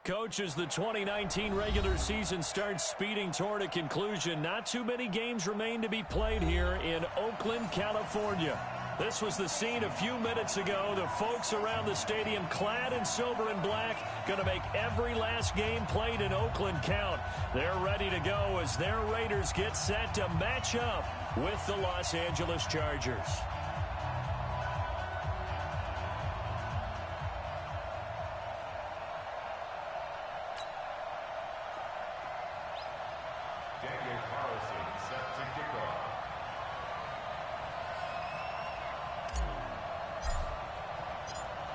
Coach, as the 2019 regular season starts speeding toward a conclusion, not too many games remain to be played here in Oakland, California. This was the scene a few minutes ago. The folks around the stadium clad in silver and black going to make every last game played in Oakland count. They're ready to go as their Raiders get set to match up with the Los Angeles Chargers.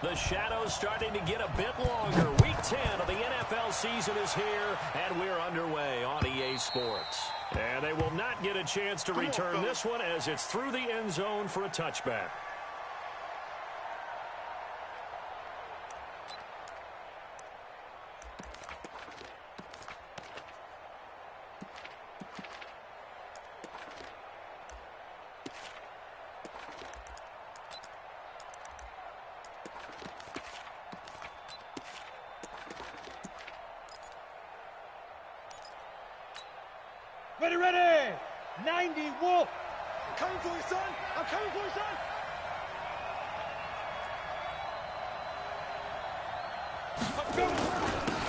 The shadow's starting to get a bit longer. Week 10 of the NFL season is here, and we're underway on EA Sports. And they will not get a chance to return this one as it's through the end zone for a touchback. Ready, ready! 90, Wolf! I'm coming for you, son! I'm coming for you, son!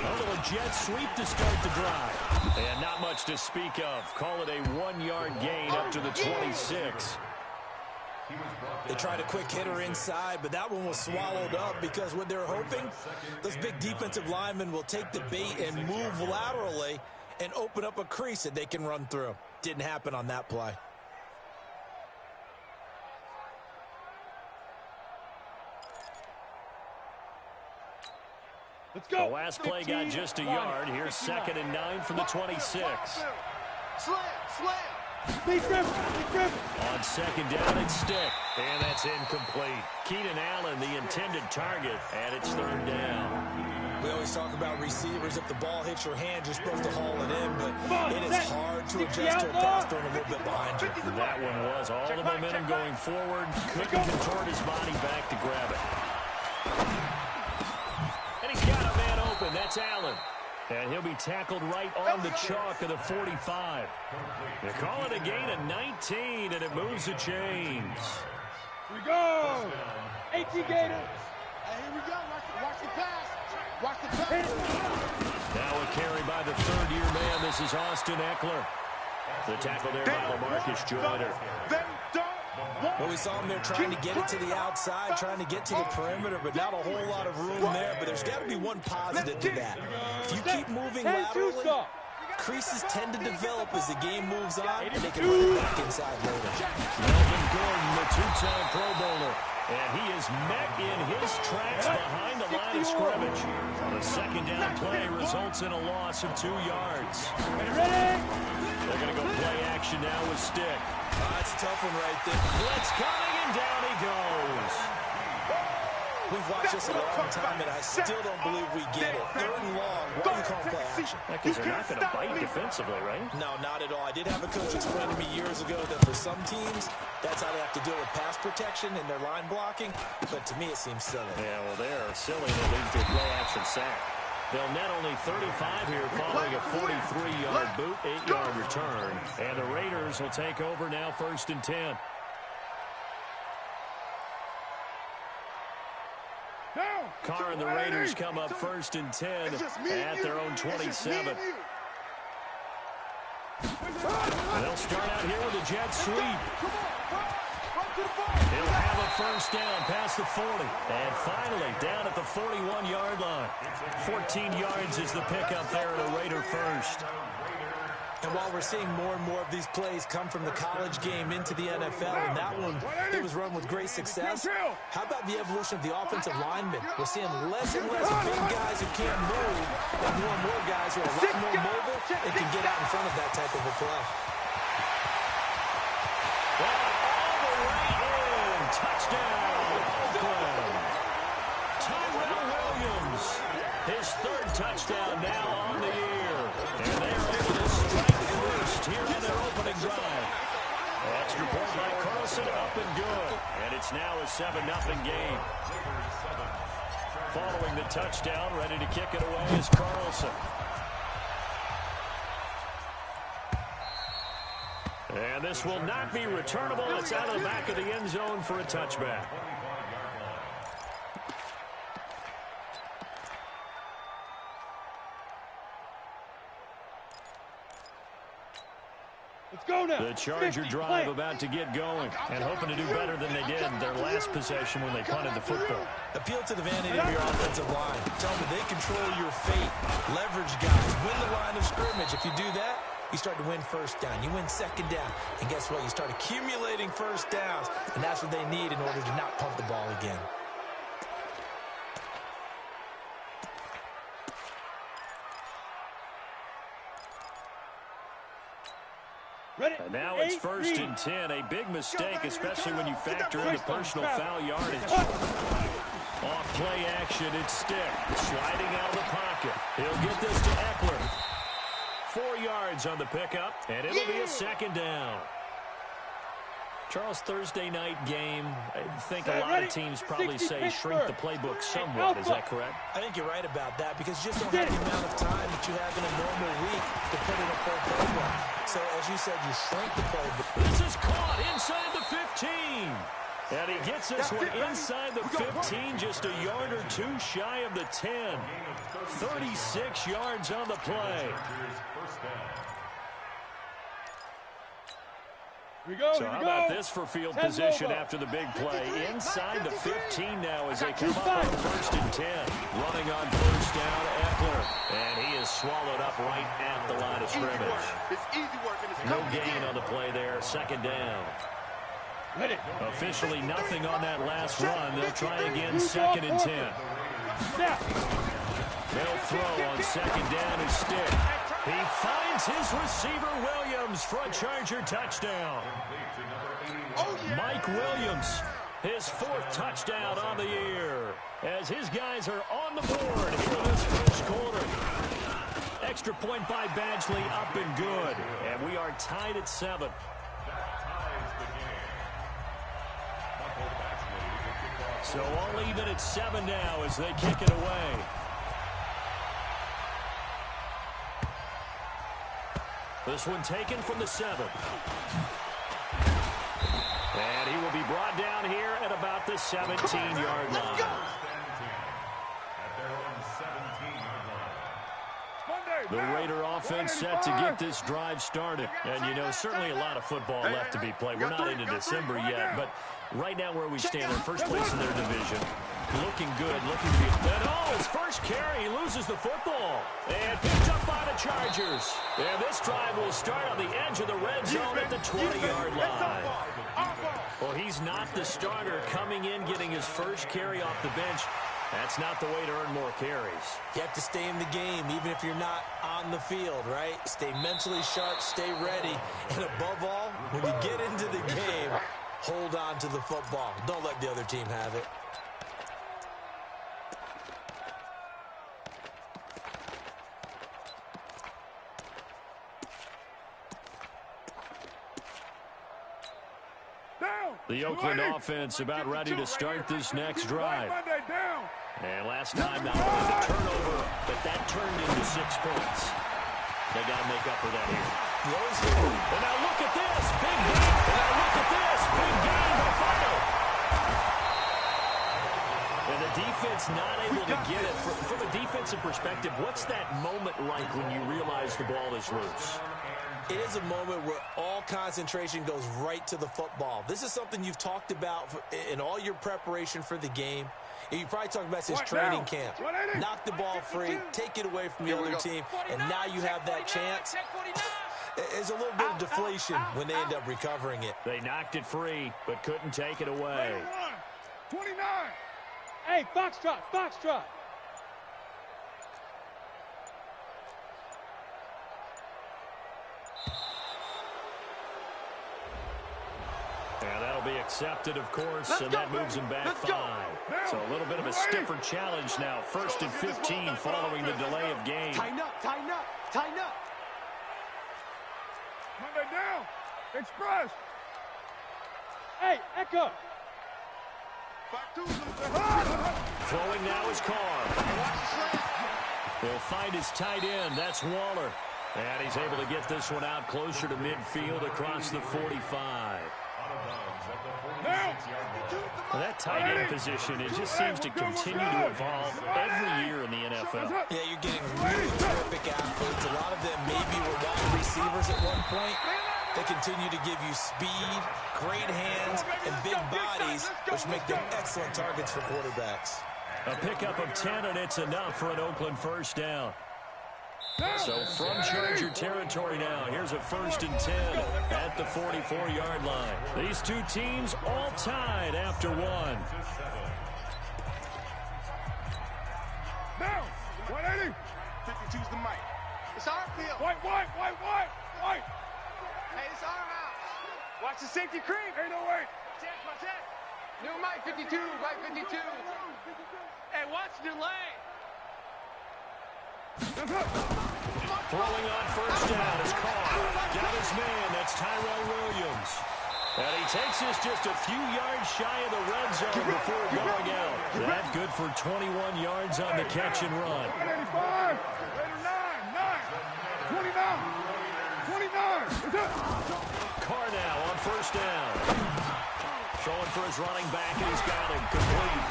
A little jet sweep to start the drive. And not much to speak of. Call it a 1-yard gain up to the 26. They tried a quick hitter inside, but that one was swallowed up because what they're hoping, those big defensive linemen will take the bait and move laterally and open up a crease that they can run through. Didn't happen on that play. Let's go. The last play got just a yard. Here's 2nd and 9 from the 26. Slam, slam. Big grip. On 2nd down and stick. And that's incomplete. Keenan Allen, the intended target, and it's 3rd down. We always talk about receivers. If the ball hits your hand, you're supposed to haul it in, but it is hard to adjust to a pass thrown a little bit behind you. That one was all the momentum going forward. Couldn't contort his body back to grab it. And he's got a man open. That's Allen. And he'll be tackled right on the chalk of the 45. They call it a gain of 19, and it moves the chains. Here we go. 18 Gators. Hey, here we go. Watch the pass. Watch the pass. Now a carry by the 3rd-year man. This is Austin Eckler. The tackle there by LaMarcus Joyner. Well, we saw him there trying to get it to the outside, trying to get to the perimeter, but not a whole lot of room there. But there's got to be one positive to that. If you keep moving laterally, creases tend to develop as the game moves on, and they can run it back inside later. Melvin Gordon, the 2-time Pro Bowler. And he is met in his tracks behind the line of scrimmage. The 2nd down play results in a loss of 2 yards. Ready? They're going to go play action now with Stick. That's a tough one right there. Blitz coming, and down he goes. We've watched this a long time, and I still don't believe we get it. 3rd and long. Why do you call play action? Because they're not going to bite defensively, right? No, not at all. I did have a coach explain to me years ago that for some teams, that's how they have to deal with pass protection and their line blocking. But to me, it seems silly. Yeah, well, they're silly. That leads to a play-action sack. They'll net only 35 here following a 43-yard boot, 8-yard return. And the Raiders will take over now 1st and 10. Carr and the Raiders come up 1st and 10 at their own 27. They'll start out here with a jet sweep. He'll have a 1st down past the 40. And finally, down at the 41-yard line. 14 yards is the pickup there at a Raider 1st. And while we're seeing more and more of these plays come from the college game into the NFL, and that one, it was run with great success, how about the evolution of the offensive linemen? We're seeing less and less big guys who can't move, and more guys who are a lot more mobile and can get out in front of that type of a play. All the way in. Touchdown, Oakland. Tyrell Williams, his 3rd touchdown now on the year. And they're able to strike first here on their opening drive. Extra point by Carlson, up and good. And it's now a 7-0 game. Following the touchdown, ready to kick it away is Carlson. And this will not be returnable. It's out of the back of the end zone for a touchback. Let's go now. The Charger drive about to get going and hoping to do better than they did their last possession when they punted the football. Appeal to the vanity of your offensive line. Tell them they control your fate. Leverage guys. Win the line of scrimmage. If you do that, you start to win first down. You win second down. And guess what? You start accumulating first downs. And that's what they need in order to not punt the ball again. And now it's 1st and 10. A big mistake, especially when you factor in the personal foul yardage. Off play action, it's Stick. Sliding out of the pocket. He'll get this to Eckler. 4 yards on the pickup, and it'll be a second down. Charles, Thursday night game, I think a lot of teams probably say shrink the playbook somewhat. Is that correct? I think you're right about that because you just don't have the amount of time that you have in a normal week to put in a full playbook. So, as you said, you shrink the playbook. This is caught inside the 15. And he gets this one inside the 15, just a yard or two shy of the 10. 36 yards on the play. So how about this for field position after the big play? Inside the 15 now as they come up on 1st and 10. Running on 1st down, Eckler. And he is swallowed up right at the line of scrimmage. No gain on the play there, 2nd down. Officially nothing on that last run. They'll try again 2nd and 10. They'll throw on 2nd down and Stick. He finds his receiver Williams for a Charger touchdown. Mike Williams, his 4th touchdown on the year, as his guys are on the board here in this first quarter. Extra point by Badgley, up and good. And we are tied at 7. So all even at 7 now as they kick it away. This one taken from the 7. And he will be brought down here at about the 17-yard line. The Raider offense set to get this drive started. And, you know, certainly a lot of football left to be played. We're not into December yet, but right now where we stand, in first place in their division. Looking good, looking to be... And his first carry, he loses the football. And picked up by the Chargers. And this drive will start on the edge of the red zone at the 20-yard line. Well, he's not the starter coming in, getting his first carry off the bench. That's not the way to earn more carries. You have to stay in the game, even if you're not on the field, right? Stay mentally sharp, stay ready. And above all, when you get into the game, hold on to the football. Don't let the other team have it. The Oakland offense about ready to start this next drive. And last time, not only the turnover, but that turned into 6 points. They got to make up for that here. And now look at this, big game. And now look at this, big game by Fire. And the defense not able to get it. From a defensive perspective, what's that moment like when you realize the ball is loose? It is a moment where all concentration goes right to the football. This is something you've talked about in all your preparation for the game. You probably talked about this training camp. Knock the ball free, take it away from the other team, and now you have that chance. There's a little bit of deflation when they end up recovering it. They knocked it free, but couldn't take it away. 29. Hey, Foxtrot, Foxtrot. And that'll be accepted, of course, and that moves him back 5. So a little bit of a stiffer challenge now. 1st and 15 following the delay of game. Tighten up, tighten up, tighten up. Monday down. Express. Hey, Echo. Back to Throwing now is Carr. He'll find his tight end. That's Waller. And he's able to get this one out closer to midfield across the 45. Well, that tight end position, it just seems to continue to evolve every year in the NFL. Yeah, you're getting really terrific athletes. A lot of them maybe were wide receivers at one point. They continue to give you speed, great hands, and big bodies, which make them excellent targets for quarterbacks. A pickup of 10, and it's enough for an Oakland first down. So from Charger territory now, here's a 1st and 10 at the 44-yard line. These two teams all tied after one. Now, 180. 52's the mic. It's our field. White. Hey, it's our house. Watch the safety creep. 808. Watch that. New mic 52, right 52. Hey, watch the delay. Throwing on first down is Carr. Got his man. That's Tyrell Williams. And he takes this just a few yards shy of the red zone before going out. That's good for 21 yards on the catch and run. 85. 29. Carr now on first down. Throwing for his running back, and he's got him complete.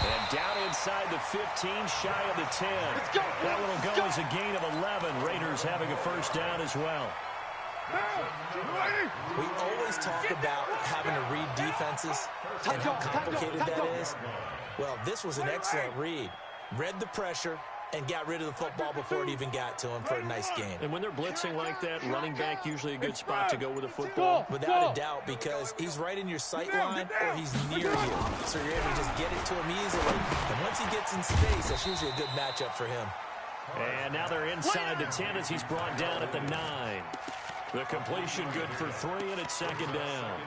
And down inside the 15, shy of the 10. That one will go as a gain of 11. Raiders having a first down as well. We always talk about having to read defenses and how complicated that is. Well, this was an excellent read. Read the pressure and got rid of the football before it even got to him for a nice game. And when they're blitzing like that, running back usually a good spot to go with the football. Without a doubt, because he's right in your sight line or he's near you. So you're able to just get it to him easily. And once he gets in space, that's usually a good matchup for him. And now they're inside the 10 as he's brought down at the 9. The completion good for 3, and it's 2nd down.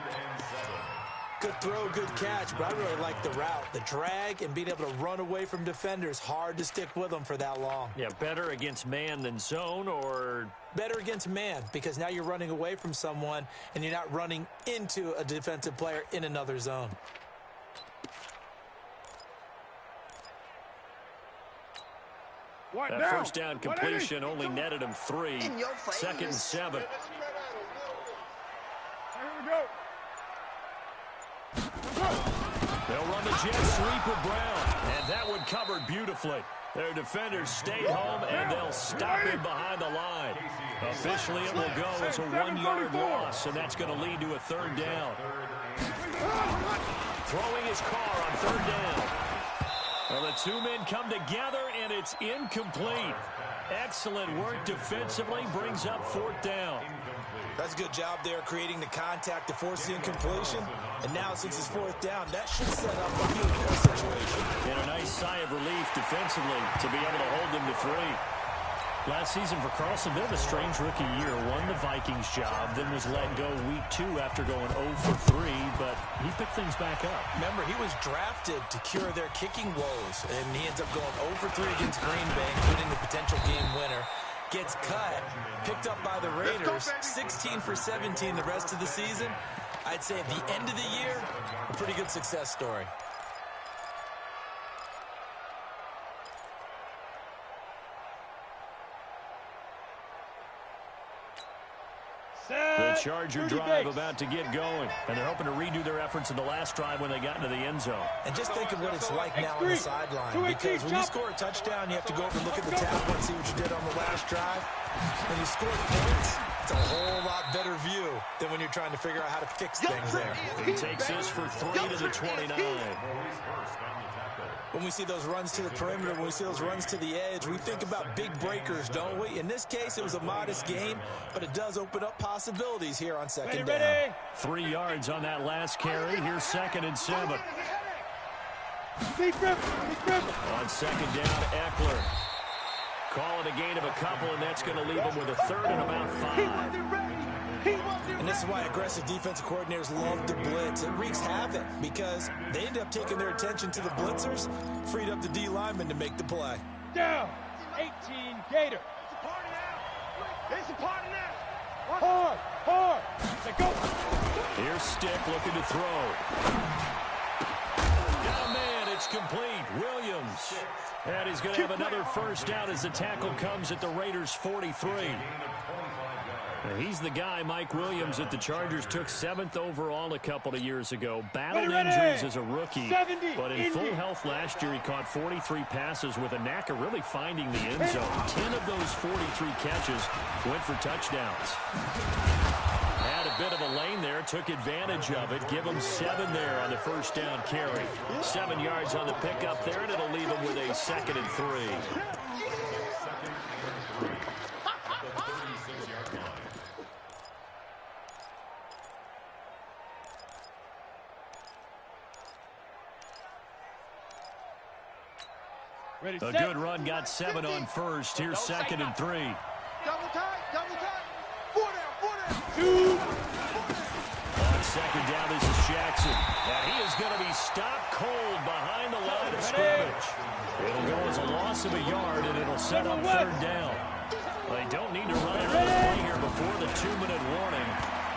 Good throw, good catch, but I really like the route. The drag and being able to run away from defenders, hard to stick with them for that long. Yeah, better against man than zone, or? Better against man, because now you're running away from someone and you're not running into a defensive player in another zone. That first down completion only netted him 3. 2nd and 7. Here we go. They'll run the jet sweep with Brown, and that one covered beautifully. Their defenders stayed home, and they'll stop him behind the line. Officially, it will go as a 1-yard loss, and that's going to lead to a 3rd down. Throwing his Carr on 3rd down. Well, the two men come together, and it's incomplete. Excellent work defensively, brings up 4th down. That's a good job there creating the contact to force the incompletion. And now, since it's 4th down, that should set up a field goal situation. And a nice sigh of relief defensively to be able to hold them to 3. Last season for Carlson, bit of a strange rookie year. Won the Vikings job, then was let go week 2 after going 0 for 3, but he picked things back up. Remember, he was drafted to cure their kicking woes, and he ends up going 0 for 3 against Green Bay, including the potential game winner. Gets cut, picked up by the Raiders, 16 for 17 the rest of the season. I'd say at the end of the year, a pretty good success story. The Charger drive about to get going, and they're hoping to redo their efforts in the last drive when they got into the end zone. And just think of what it's like now on the sideline, because when you score a touchdown, you have to go over and look at the tablet and see what you did on the last drive. When you score points, it's a whole lot better view than when you're trying to figure out how to fix things there. He takes this for 3 to the 29. When we see those runs to the perimeter, when we see those runs to the edge, we think about big breakers, don't we? In this case, it was a modest game, but it does open up possibilities here on 2nd down. 3 yards on that last carry. Here's 2nd and 7. On 2nd down, Eckler. Call it a gain of a couple, and that's going to leave him with a 3rd and about 5. And this is why aggressive defensive coordinators love to blitz. It wreaks havoc because they end up taking their attention to the blitzers, freed up the D lineman to make the play. Down, 18 Gator. It's a party now. Hard. Let's go. Here's Stick looking to throw. Got a man. It's complete. Williams Williams. And he's going to have another first down as the tackle comes at the Raiders' 43. He's the guy, Mike Williams, that the Chargers took 7th overall a couple of years ago. Battled injuries as a rookie, but in full health last year, he caught 43 passes with a knack of really finding the end zone. 10 of those 43 catches went for touchdowns. Had a bit of a lane there, took advantage of it. Give him 7 there on the first down carry. 7 yards on the pickup there, and it'll leave him with a 2nd and 3. Ready, A good run, got 7 on first. Here's 2nd and 3. Double tight, double tight. 4 down, 4 down. 2. On 2nd down, this is Jackson. And he is going to be stopped cold behind the line of scrimmage. It'll go as a loss of a yard, and it'll set up 3rd down. They don't need to run another play here before the 2-minute warning.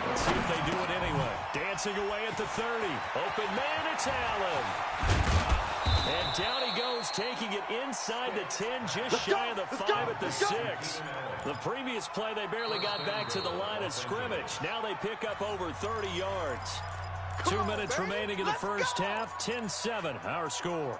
Let's see if they do it anyway. Dancing away at the 30. Open man, it's Allen. And down he goes, taking it inside the 10, just shy of the 5 at the 6. The previous play, they barely got back to the line of scrimmage. Now they pick up over 30 yards. 2 minutes remaining in the first half. 10-7, our score.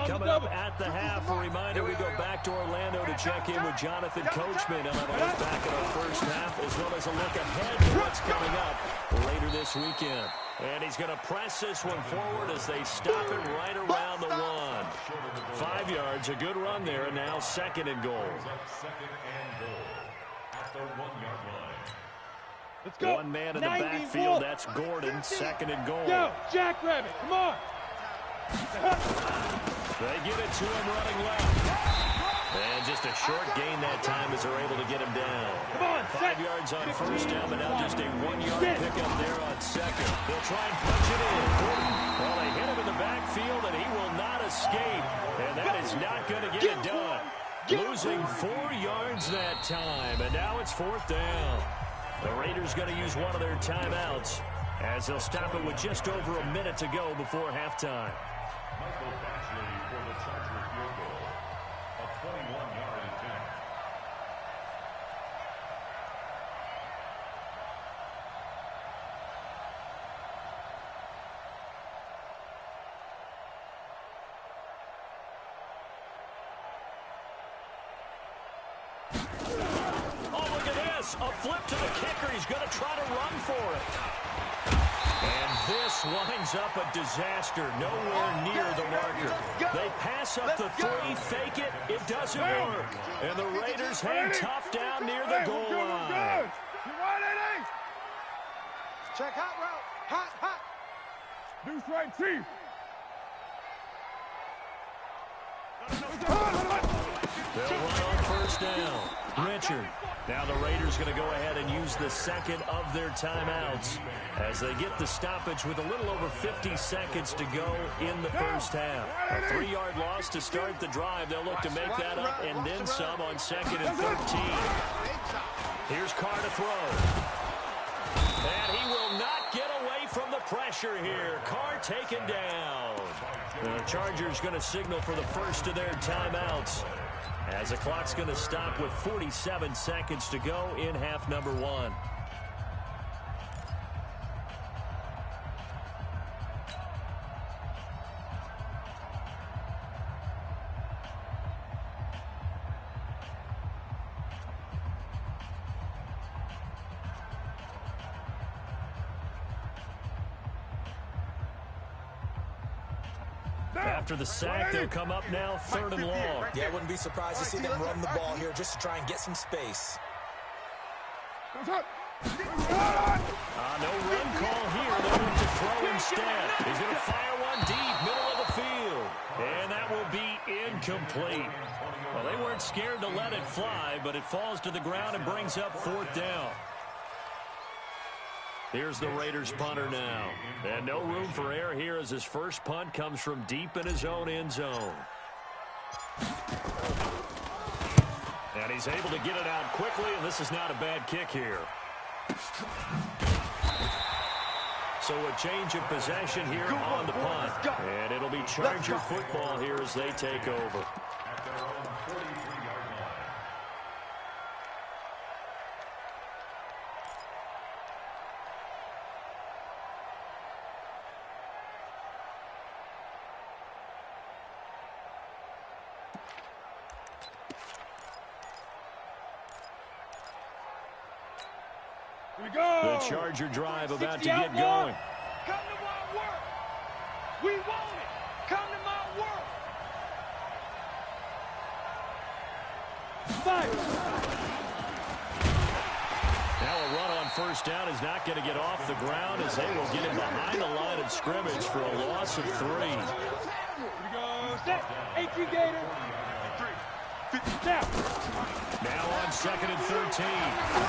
Coming up at the half, a reminder we go back to Orlando to check in with Jonathan Coachman. He'll have a look back at our first half, as well as a look ahead to what's coming up later this weekend. And he's going to press this one forward as they stop it right around the 1. 5 yards, a good run there, and now 2nd and goal. Let's go. 1 man in the backfield, that's Gordon, 2nd and goal. Go, Jackrabbit, come on. They get it to him running left. And just a short gain that time as they're able to get him down. 5 yards on first down, but now just a 1-yard pickup there on 2nd. They'll try and punch it in. Well, they hit him in the backfield, and he will not escape. And that is not going to get it done. Losing 4 yards that time, and now it's 4th down. The Raiders going to use one of their timeouts as they'll stop it with just over a minute to go before halftime. For the Charger field goal, a 21-yard attempt. Oh, look at this. A flip to the kicker. He's going to try to run for it. And this winds up a disaster, nowhere near the marker. They pass up the 3, fake it, it doesn't work. And the Raiders hang tough down near the goal line. Check hot route. Hot, hot. Deuce right, Chief. They'll run on first down. Richard. Now the Raiders going to go ahead and use the 2nd of their timeouts as they get the stoppage with a little over 50 seconds to go in the first half. A 3-yard loss to start the drive. They'll look to make that up and then some on 2nd and 13. Here's Carr to throw. And he will not get away from the pressure here. Carr taken down. The Chargers going to signal for the first of their timeouts, as the clock's going to stop with 47 seconds to go in half number 1. After the sack, they'll come up now 3rd and long. Yeah, I wouldn't be surprised to see them run the ball here just to try and get some space. No run call here. They'll look to throw instead. He's going to fire one deep, middle of the field. And that will be incomplete. Well, they weren't scared to let it fly, but it falls to the ground and brings up 4th down. Here's the Raiders punter now. And no room for error here as his first punt comes from deep in his own end zone. And he's able to get it out quickly, and this is not a bad kick here. So a change of possession here on the punt. And it'll be Charger football here as they take over. At their own 43-yard line. Here we go. The Charger drive about to get going. Come to my work. We want it. Come to my work. Fire. Now a run on first down is not going to get off the ground as they will get him behind the line of scrimmage for a loss of 3. Here we go. Set. 18 Gator. 3. Now. Now on 2nd and 13.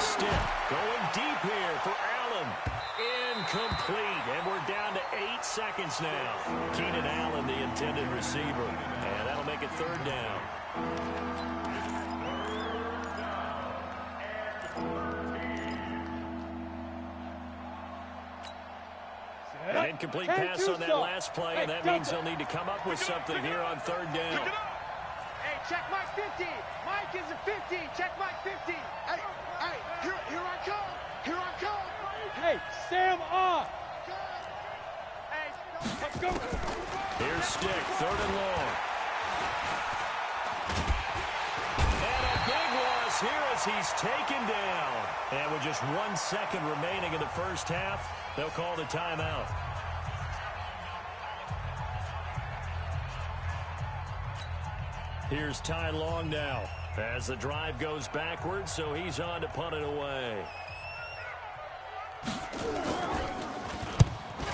Stick going deep here for Allen. Incomplete. And we're down to 8 seconds now. Keenan Allen, the intended receiver. And that'll make it 3rd down. An incomplete pass on that last play, and that means they'll need to come up with something here on 3rd down. Hey, check Mike 50. Mike is a 50. Check Mike 50. Hey, here I come. Here I come. Hey, Sam off. Hey, let's go. Here's Stick, 3rd and long. And a big loss here as he's taken down. And with just 1 second remaining in the first half, they'll call the timeout. Here's Ty Long now as the drive goes backwards, so he's on to punt it away.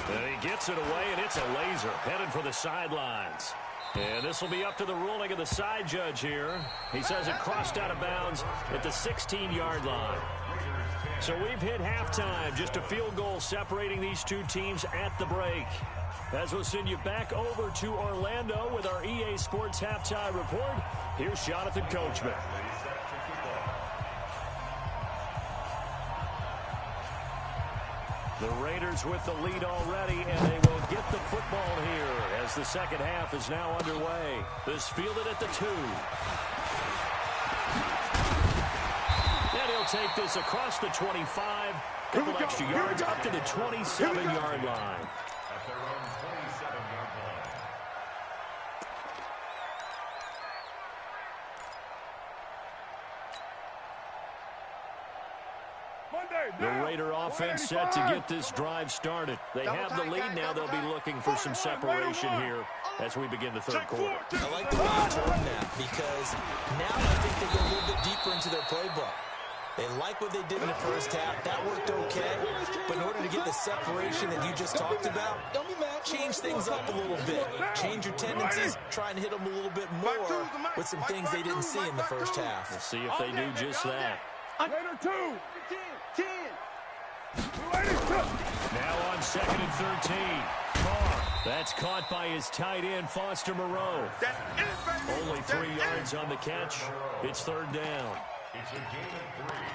And he gets it away, and it's a laser headed for the sidelines. And this will be up to the ruling of the side judge here. He says it crossed out of bounds at the 16-yard line. So we've hit halftime, just a field goal separating these two teams at the break. As we'll send you back over to Orlando with our EA Sports Halftime Report, here's Jonathan Coachman. The Raiders with the lead already, and they will get the football here as the second half is now underway. This fielded at the 2. And he'll take this across the 25, couple extra yards up to the 27-yard line. At their own 27-yard line. The Raider offense set to get this drive started. They have the lead now. They'll be looking for some separation here as we begin the 3rd quarter. I like the way you turn that because now I think they go a little bit deeper into their playbook. They like what they did in the first half. That worked okay. But in order to get the separation that you just talked about, change things up a little bit. Change your tendencies. Try and hit them a little bit more with some things they didn't see in the first half. We'll see if they do just that. Raider 2. 10. Now on 2nd and 13. Carr. That's caught by his tight end, Foster Moreau. Only 3 yards on the catch. It's 3rd down.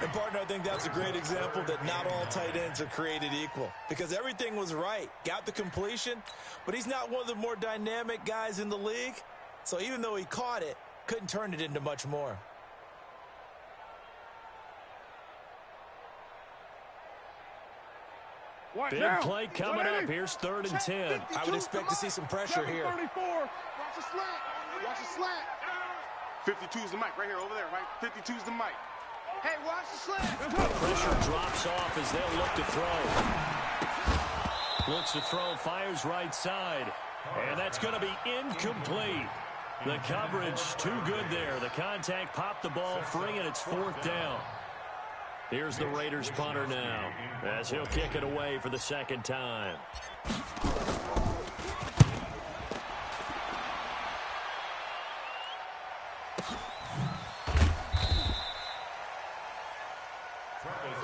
And, partner, I think that's a great example that not all tight ends are created equal because everything was right. Got the completion, but he's not one of the more dynamic guys in the league. So even though he caught it, couldn't turn it into much more. Big play coming up. Here's 3rd and 10. I would expect to see some pressure here. 34. Watch the slant. Watch the slant. 52's the mic right here over there, right? 52's the mic. Hey, watch the slant. Pressure drops off as they'll look to throw. Looks to throw, fires right side. And that's going to be incomplete. The coverage too good there. The contact popped the ball free, and it's 4th down. Here's the Raiders punter now as he'll kick it away for the 2nd time.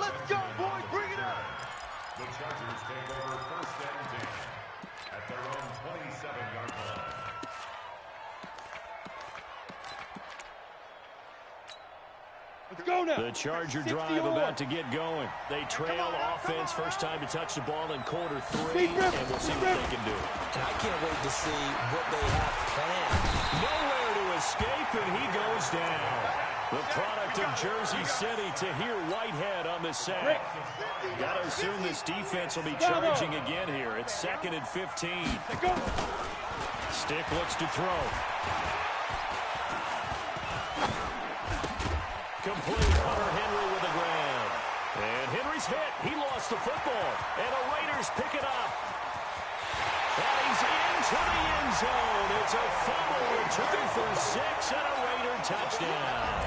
Let's go, boys. Bring it up. The Chargers take over 1st and 10 at their own 27-yard line. The Charger drive about to get going. They trail offense first time to touch the ball in quarter 3, and we'll see what they can do. And I can't wait to see what they have planned. Nowhere to escape, and he goes down. The product of Jersey City, Tahir Whitehead on the sack. Got to assume this defense will be charging again here. It's 2nd and 15. Stick looks to throw. Complete. Hunter Henry with the grab. And Henry's hit. He lost the football. And the Raiders pick it up. And he's into the end zone. It's a fumble return for 6 and a Raider touchdown.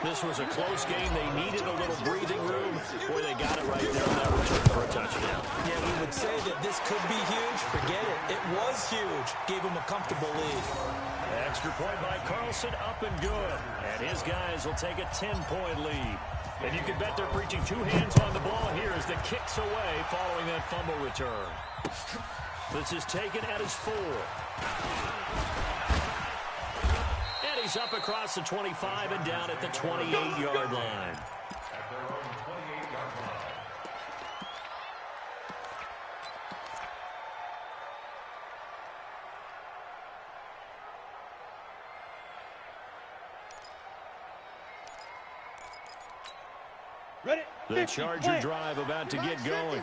This was a close game. They needed a little breathing room. Boy, they got it right there on that return for a touchdown. Yeah, we would say that this could be huge. Forget it. It was huge. Gave them a comfortable lead. Extra point by Carlson, up and good. And his guys will take a 10-point lead. And you can bet they're preaching 2 hands on the ball here as the kick's away following that fumble return. This is taken at his 4. And he's up across the 25 and down at the 28-yard line. At their own 28-yard line. Ready? The Charger drive about to get going.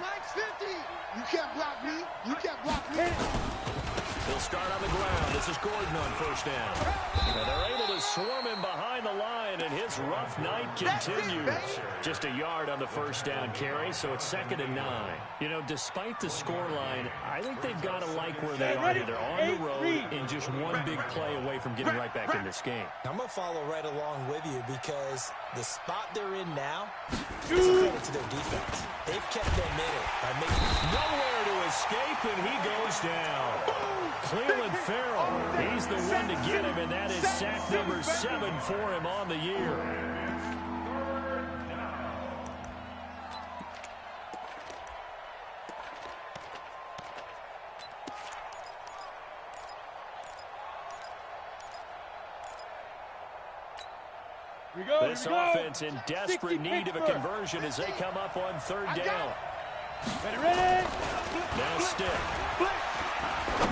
You can't block me. You can't block me. He'll start on the ground. This is Gordon on first down. And they're able to swarm him behind the line, and his rough night continues. Just a yard on the first down carry, so it's 2nd and 9. You know, despite the scoreline, I think they've got to like where they are. They're on the road and just one big play away from getting right back in this game. I'm going to follow right along with you because the spot they're in now is a credit to their defense. They've kept them in it by making nowhere to escape, and he goes down. Cleveland Farrell, he's the one to get him, and that is sack number 7 for him on the year. This offense in desperate need of a conversion as they come up on 3rd down. Ready? Now Stick.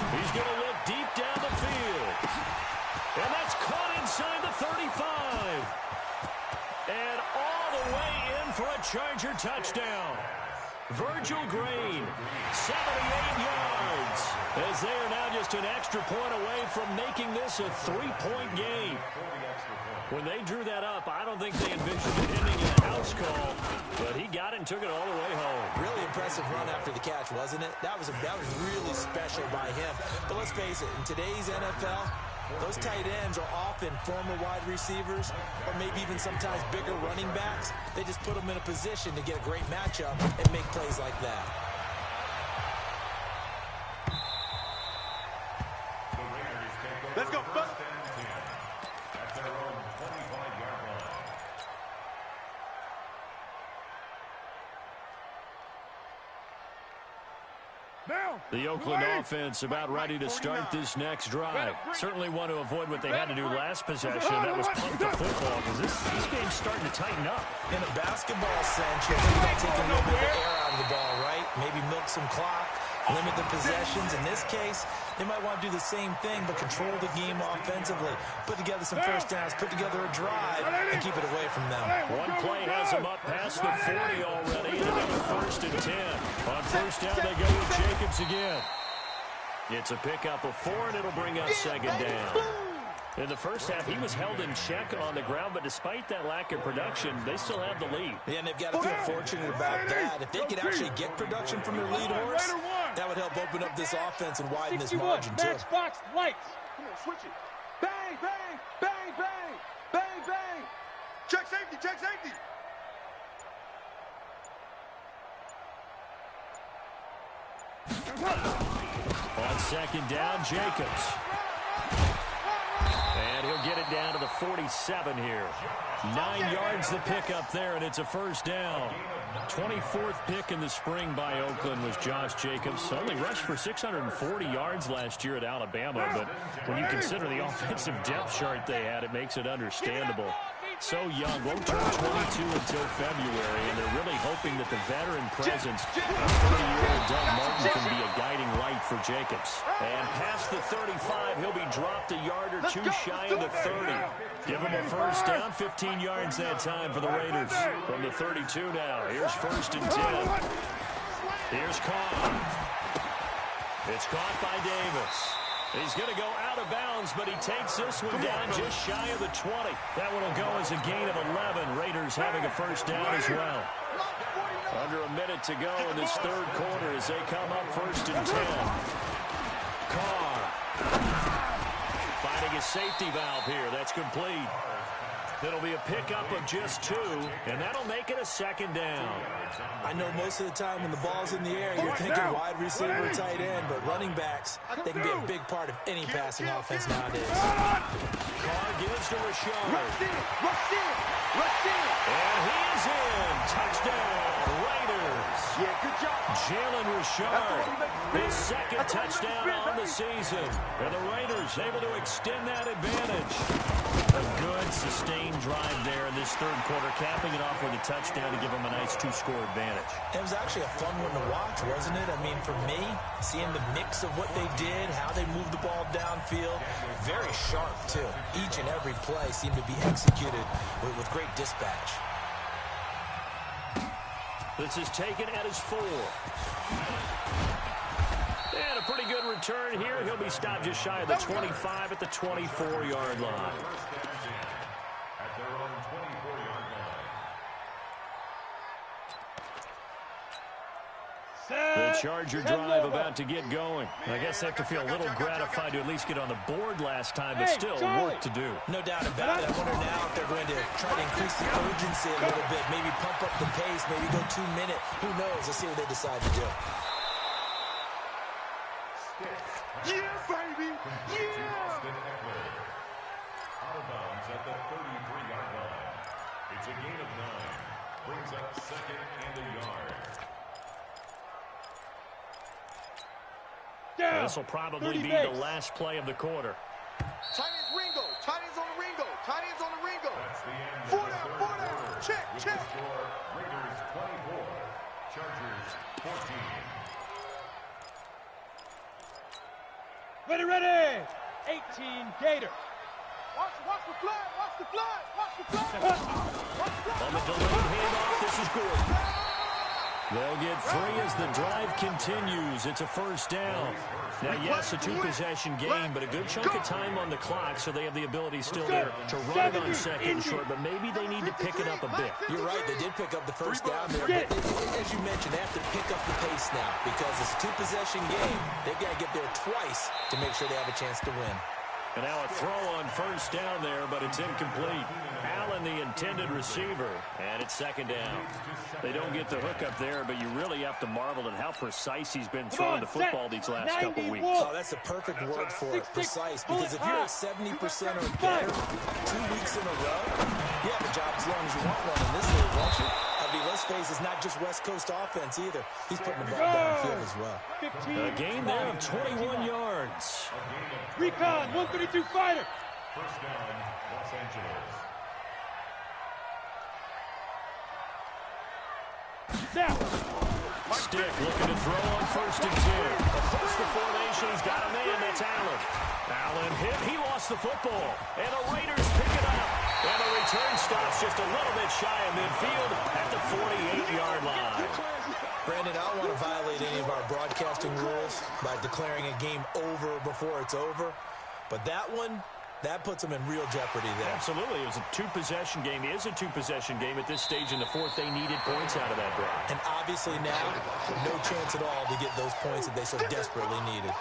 He's going to look deep down the field. And that's caught inside the 35. And all the way in for a Charger touchdown. Virgil Green, 78 yards. As they are now just an extra point away from making this a 3-point game. When they drew that up, I don't think they envisioned it ending in a house call, but he got it and took it all the way home. Really impressive run after the catch, wasn't it? That was really special by him. But let's face it, in today's NFL, those tight ends are often former wide receivers or maybe even sometimes bigger running backs. They just put them in a position to get a great matchup and make plays like that. Let's go, Buck. At their own 25-yard line. The Oakland offense about ready to start this next drive. Certainly want to avoid what they had to do last possession. That was punt the football because this game's starting to tighten up. In a basketball sense, you're thinking about taking a little bit of the air out of the ball, right? Maybe milk some clock, limit the possessions. In this case, they might want to do the same thing, but control the game offensively. Put together some first downs, put together a drive, and keep it away from them. One play has them up past the 40 already, and another 1st and 10. On first down, they go with Jacobs again. It's a pickup of 4, and it'll bring up 2nd down. In the first half, he was held in check on the ground, but despite that lack of production, they still have the lead. Yeah, and they've got to feel fortunate about that. If they could actually get production from their lead horse, that would help open up this offense and widen this margin, too. Matchbox lights. Come on, switch it. Bang, bang, bang, bang, bang, bang. Check safety, check safety. On 2nd down, Jacobs. And he'll get it down to the 47 here. 9 yards the pickup there, and it's a 1st down. 24th pick in the spring by Oakland was Josh Jacobs. Only rushed for 640 yards last year at Alabama, but when you consider the offensive depth chart they had, it makes it understandable. So young, won't turn 22 until February, and they're really hoping that the veteran presence of 30-year-old Doug Martin can be a guiding light for Jacobs. And past the 35, he'll be dropped a yard or two shy of the 30. Give him a first down, 15 yards that time for the Raiders. From the 32 now, here's 1st and 10. Here's Carr. It's caught by Davis. He's going to go out of bounds, but he takes this one down just shy of the 20. That one will go as a gain of 11. Raiders having a first down as well. Under a minute to go in this third quarter as they come up 1st and 10. Carr finding a safety valve here. That's complete. It'll be a pickup of just 2, and that'll make it a 2nd down. I know most of the time when the ball's in the air, you're thinking wide receiver, tight end, but running backs, they can be a big part of any passing offense nowadays. Carr gives to Rashard. And he is in. Touchdown, Raiders. Yeah, good job. Jalen Rashard, his 2nd touchdown on the season. And the Raiders able to extend that advantage. A good, sustained drive there in this third quarter, capping it off with a touchdown to give them a nice 2-score advantage. It was actually a fun one to watch, wasn't it? I mean, for me, seeing the mix of what they did, how they moved the ball downfield, very sharp, too. Each and every play seemed to be executed with great dispatch. This is taken at his 4. And a pretty good return here. He'll be stopped just shy of the 25 at the 24-yard line. At their own 24-yard line. The Charger drive about to get going. I guess they have to feel a little gratified to at least get on the board last time, but still work to do. No doubt about it. I wonder now if they're going to try to increase the urgency a little bit, maybe pump up the pace, maybe go 2-minute. Who knows? Let's see what they decide to do. Yeah, baby! Yeah! Out of bounds at the 33-yard line. It's a gain of 9. Brings up 2nd and a yard. This will probably be the last play of the quarter. Tight ends Ringo. Tight ends on the Ringo. Tight ends on the Ringo. That's the end of 4 the down, third 4 down. quarter. Check, With check. the score, Raiders 24, Chargers 14. Ready! 18 Gators. Watch the flag. Watch the flag. Watch the flag. Watch the flag. On the delayed handoff, this is Gordon. They'll get free as the drive continues. It's a first down. Now, yes, a 2-possession game, but a good chunk of time on the clock, so they have the ability still there to run it on 2nd and short, but maybe they need to pick it up a bit. You're right, they did pick up the first down there, but as you mentioned, they have to pick up the pace now because it's a 2-possession game. They've got to get there twice to make sure they have a chance to win. And now a throw on first down there, but it's incomplete. Allen, the intended receiver, and it's 2nd down. They don't get the hook up there, but you really have to marvel at how precise he's been throwing the football these last couple weeks. Oh, that's the perfect word for it, precise, because if you're at 70% or better 2 weeks in a row, you have a job as long as you want one in this league, won't you? I mean, let's face it, it's not just West Coast offense either. He's putting the ball downfield as well. A gain there of 21 yards. Recon, 132 fighter. First down, Los Angeles. Stick looking to throw on 1st and 10. Across the formation, he's got a man. That's Allen. Allen hit. He lost the football. And the Raiders pick it up. And the return stops just a little bit shy of midfield at the 48-yard line. Brandon, I don't want to violate any of our broadcasting rules by declaring a game over before it's over. But that one, that puts them in real jeopardy there. Absolutely. It was a 2-possession game. It is a 2-possession game at this stage in the fourth. They needed points out of that drive. And obviously now, no chance at all to get those points that they so desperately needed.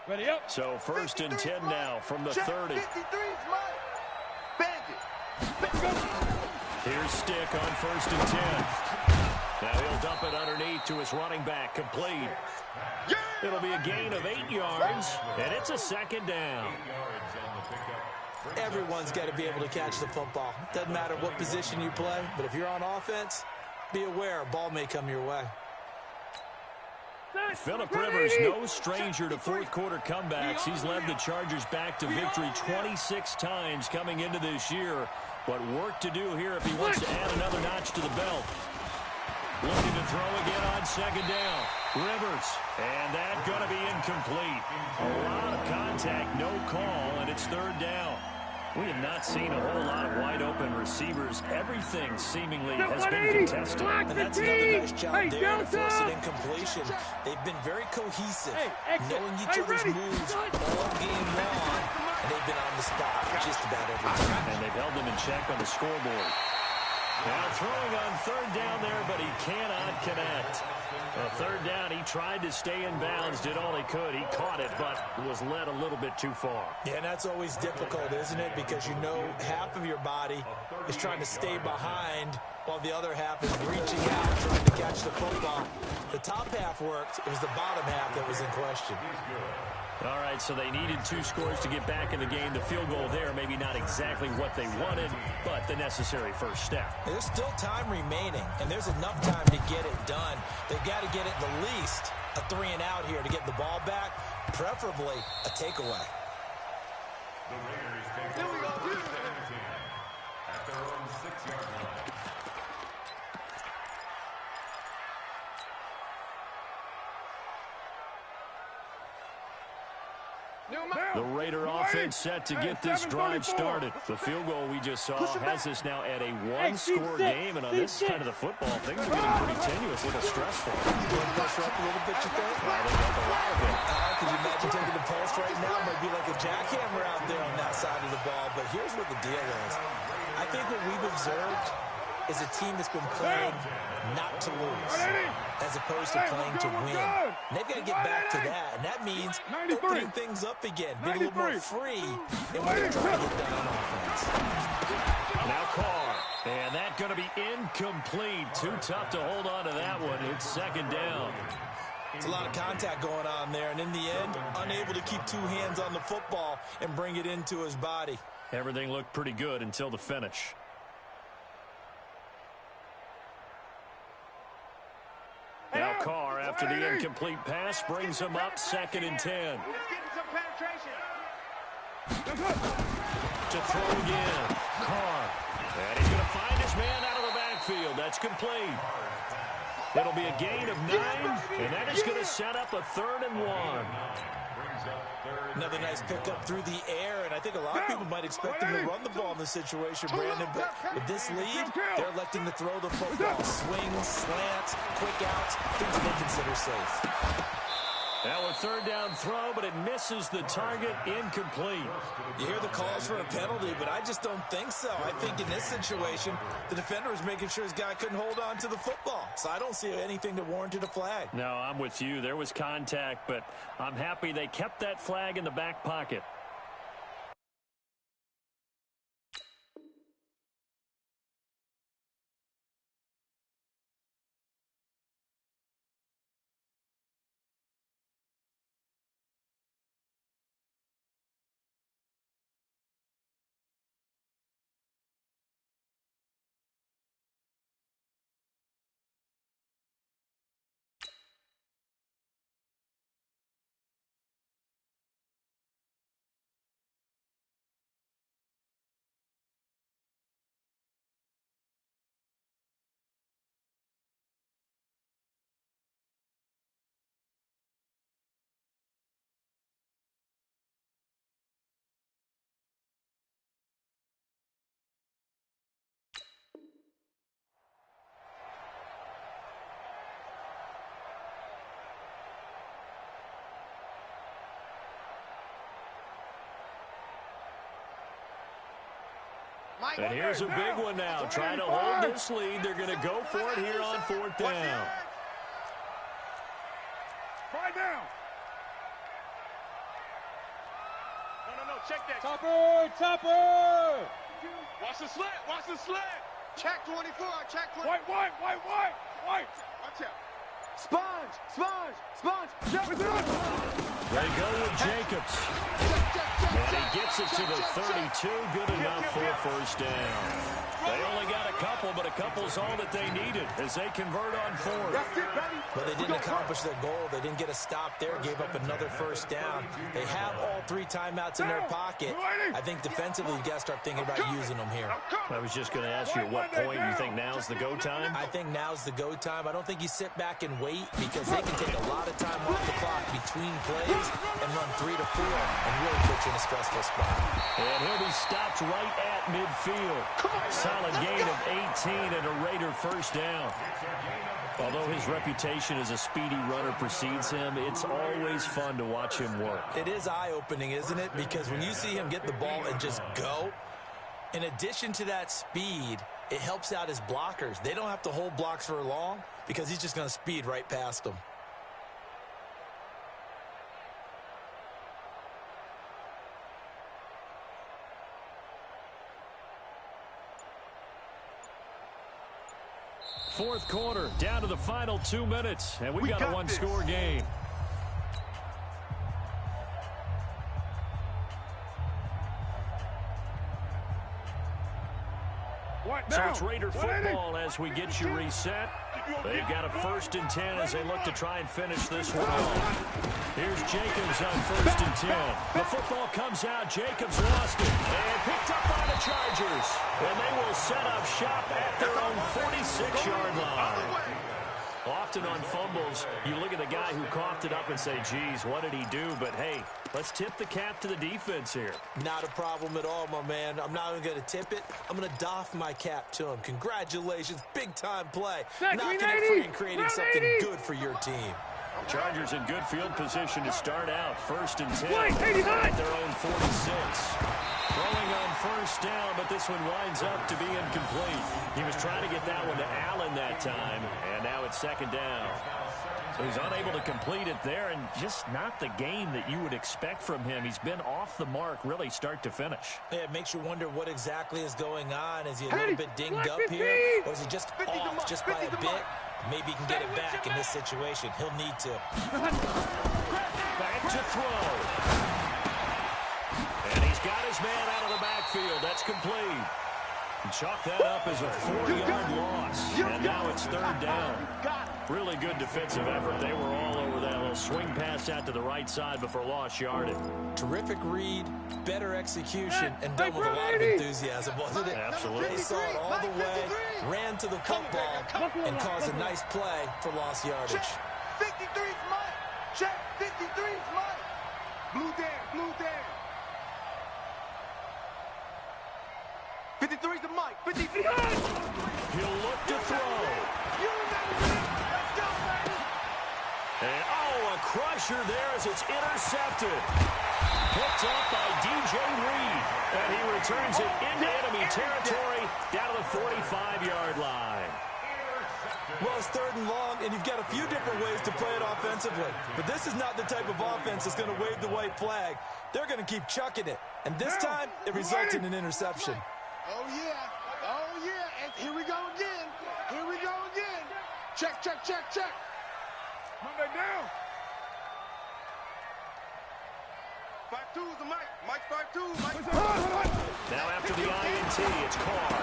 Ready up. So first and 10 now from the 30. Here's Stick on first and 10. Now he'll dump it underneath to his running back, complete. It'll be a gain of 8 yards, and it's a second down. Everyone's got to be able to catch the football. Doesn't matter what position you play, but if you're on offense, be aware a ball may come your way. Phillip Rivers, no stranger to fourth-quarter comebacks. He's led the Chargers back to victory 26 times coming into this year. But work to do here if he wants to add another notch to the belt. Looking to throw again on second down. Rivers, and that's going to be incomplete. A lot of contact, no call, and it's third down. We have not seen a whole lot of wide-open receivers. Everything seemingly has been contested. And that's another nice job there to force an incompletion. They've been very cohesive, knowing each other's moves all game long, and they've been on the spot just about every time. And they've held them in check on the scoreboard. Now throwing on third down there, but he cannot connect. Third down, he tried to stay in bounds, did all he could. He caught it, but was led a little bit too far. Yeah, and that's always difficult, isn't it? Because you know half of your body is trying to stay behind while the other half is reaching out, trying to catch the football. The top half worked. It was the bottom half that was in question. All right, so they needed 2 scores to get back in the game. The field goal there, maybe not exactly what they wanted, but the necessary first step. There's still time remaining, and there's enough time to get it done. They've got to get it the least a 3-and-out here to get the ball back, preferably a takeaway. The Raiders take over 7-10 at their own 6-yard line. The Raider offense set to get this drive started. The field goal we just saw has us now at a 1-score game, and on this side of the football, things are getting pretty tenuous, a little stressful. Going pressure up a little bit, you think? Well, they got a lot of it. Could you imagine taking the pulse right now? Might be like a jackhammer out there on that side of the ball, but here's what the deal is. I think what we've observed is a team that's been playing not to lose as opposed to playing to win. And they've got to get back to that, and that means opening things up again, being a little more free in what they're trying to get done on offense. Now Carr, and that's going to be incomplete. Too tough to hold on to that one. It's second down. It's a lot of contact going on there, and in the end, unable to keep 2 hands on the football and bring it into his body. Everything looked pretty good until the finish. Now Carr, after the incomplete pass, brings him up second and 10. To throw again. Carr. And he's going to find his man out of the backfield. That's complete. It'll be a gain of 9, and that is going to set up a 3rd and 1. Another nice pickup through the air, and I think a lot of people might expect him to run the ball in this situation, Brandon, but with this lead, they're electing to throw the football. Swings, slants, quick outs, things they consider safe. Now a 3rd down throw, but it misses the target, incomplete. You hear the calls for a penalty, but I just don't think so. I think in this situation, the defender was making sure his guy couldn't hold on to the football. So I don't see anything that warranted a flag. No, I'm with you. There was contact, but I'm happy they kept that flag in the back pocket. And here's a big one now. Trying to hold this lead. They're going to go for it here on 4th down. 5 down. check that. Topper, topper. Watch the slant, watch the slant. Check 24, check 24. White. Watch out. Sponge. They go with Jacobs. And he gets it to the 32. Good enough for a first down. They only got a couple, but a couple's all that they needed as they convert on fourth. But they didn't accomplish their goal. They didn't get a stop there, gave up another first down. They have all 3 timeouts in their pocket. I think defensively, you got to start thinking about using them here. I was just going to ask you at what point you think now's the go time? I think now's the go time. I don't think you sit back and wait because they can take a lot of time off the clock between plays and run 3 to 4 and really put you in a stressful spot. And he'll be stopped right at midfield. Solid gain of 18 and a Raider first down. Although his reputation as a speedy runner precedes him, it's always fun to watch him work. It is eye-opening, isn't it? Because when you see him get the ball and just go, in addition to that speed, it helps out his blockers. They don't have to hold blocks for long because he's just going to speed right past them. Fourth quarter, down to the final 2 minutes, and we've got a one-score game. So it's Raider football as we get you reset. They've got a 1st and 10 as they look to try and finish this one off. Here's Jacobs on 1st and 10. The football comes out. Jacobs lost it and picked up by the Chargers. And they will set up shop at their own 46-yard line. Often on fumbles, you look at the guy who coughed it up and say, geez, what did he do? But, hey, let's tip the cap to the defense here. Not a problem at all, my man. I'm not even going to tip it. I'm going to doff my cap to him. Congratulations. Big-time play. Knocking it free and creating something good for your team. Chargers in good field position to start out. 1st and 10 at their own 46. Throwing on 1st down, but this one winds up to be incomplete. He was trying to get that one to Allen that time, and now it's 2nd down. So he's unable to complete it there, and just not the game that you would expect from him. He's been off the mark really start to finish. Yeah, it makes you wonder what exactly is going on. Is he a little bit dinged up here, or is he just off just by a bit? Maybe he can get it back in this situation. He'll need to. Back to throw. And he's got his man out of the backfield. That's complete. And chalk that up as a 4-yard loss. And now it's 3rd down. Really good defensive effort. They were all over that little swing pass out to the right side before lost yardage. Terrific read, better execution, and done with a lot of enthusiasm, wasn't it? Absolutely. They saw it all the way, ran to the football, and caused a nice play for lost yardage. 53's Mike. Check 53's Mike. Blue Dan. 53's the Mike. 53. He'll look to throw. Let's go, baby. And, a crusher there as it's intercepted. Picked up by DJ Reed. And he returns it into enemy territory down to the 45-yard line. Well, it's 3rd and long, and you've got a few different ways to play it offensively. But this is not the type of offense that's going to wave the white flag. They're going to keep chucking it. And this time, it results in an interception. Oh, yeah. And here we go again. Check. Monday down. 5-2's the Mike. Mike's 5-2. Now after the INT, it's Carr.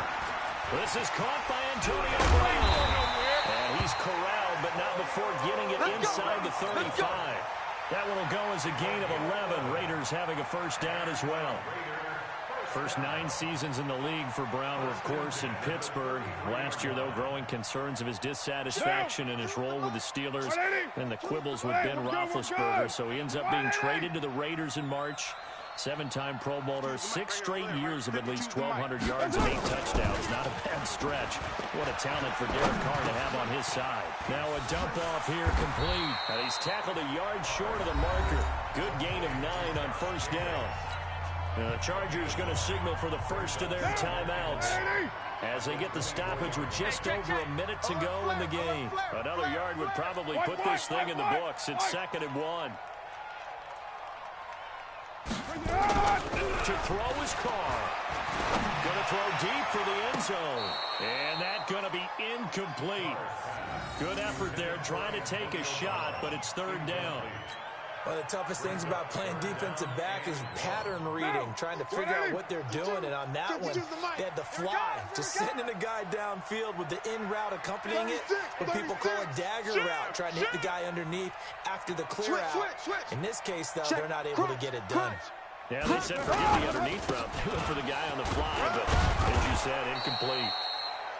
This is caught by Antonio Brown. And he's corralled, but not before getting it inside the 35. That one will go as a gain of 11. Raiders having a 1st down as well. First 9 seasons in the league for Brown were, of course, in Pittsburgh. Last year, though, growing concerns of his dissatisfaction in his role with the Steelers and the quibbles with Ben Roethlisberger. So he ends up being traded to the Raiders in March. 7-time Pro Bowler, 6 straight years of at least 1,200 yards and 8 touchdowns. Not a bad stretch. What a talent for Derek Carr to have on his side. Now a dump off here complete. And he's tackled a yard short of the marker. Good gain of 9 on 1st down. And the Chargers going to signal for the first of their timeouts as they get the stoppage with just over a minute to go in the game. Another yard would probably put this thing in the books. It's 2nd and 1. to throw his car. Going to throw deep for the end zone. And that's going to be incomplete. Good effort there trying to take a shot, but it's third down. One of the toughest things about playing defensive back is pattern reading, trying to figure out what they're doing. And on that one, they had the fly, just sending a guy downfield with the in route accompanying it, what people call a dagger route, trying to hit the guy underneath after the clear out. In this case, though, they're not able to get it done. Yeah, they said forget the underneath route. They went for the guy on the fly, but as you said, incomplete.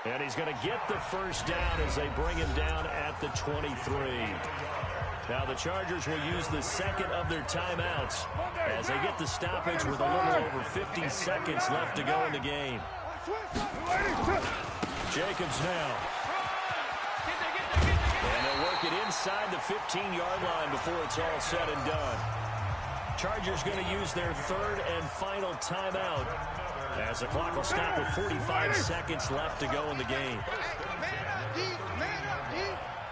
And he's going to get the first down as they bring him down at the 23. Now the Chargers will use the second of their timeouts as they get the stoppage with a little over 50 seconds left to go in the game. Jacobs now. And they'll work it inside the 15-yard line before it's all said and done. Chargers going to use their third and final timeout as the clock will stop with 45 seconds left to go in the game. Man up, D.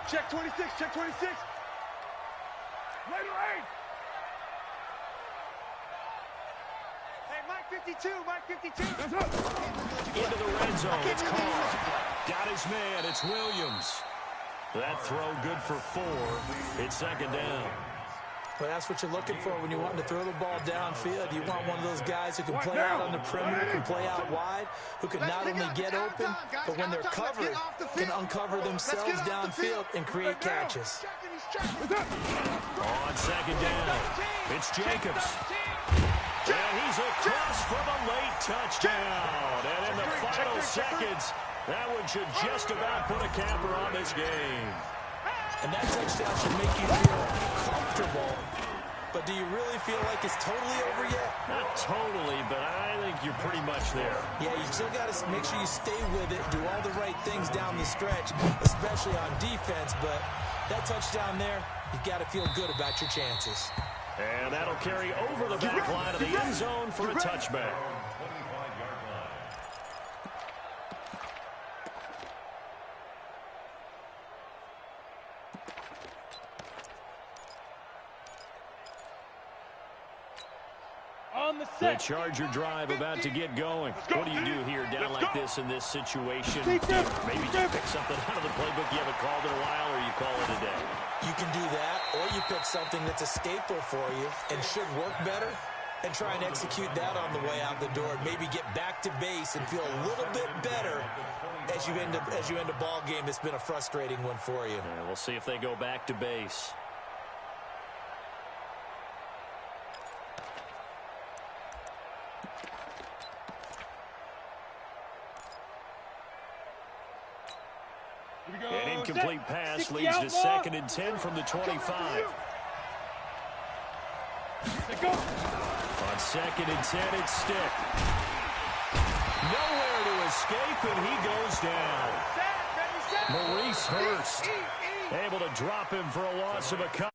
Check 26, check 26. Hey, Mike 52, Mike 52. Into the red zone, it's Carr. Got his man, it's Williams. That throw good for 4. It's second down. But that's what you're looking for when you want to throw the ball downfield. You want one of those guys who can play out on the perimeter, can play out wide, who can not only get open, but when they're covered, can uncover themselves downfield and create catches. On second down, it's Jacobs. And he's across for the late touchdown. And in the final seconds, that one should just about put a capper on this game. And that touchdown should make you feel comfortable. But do you really feel like it's totally over yet? Not totally, but I think you're pretty much there. Yeah, you still got to make sure you stay with it, do all the right things down the stretch, especially on defense. But that touchdown there, you've got to feel good about your chances. And that'll carry over the back line of the end zone for a touchback. The Charger drive about to get going. What do you do here down like this in this situation? Maybe just pick something out of the playbook you haven't called in a while, or you call it a day? You can do that, or you pick something that's a staple for you and should work better and try and execute that on the way out the door and maybe get back to base and feel a little bit better as you end a ball game that's been a frustrating one for you. Yeah, we'll see if they go back to base. An incomplete pass leads to 2nd and 10 from the 25. On 2nd and 10, it's Stick. Nowhere to escape, and he goes down. Maurice Hurst able to drop him for a loss of a couple.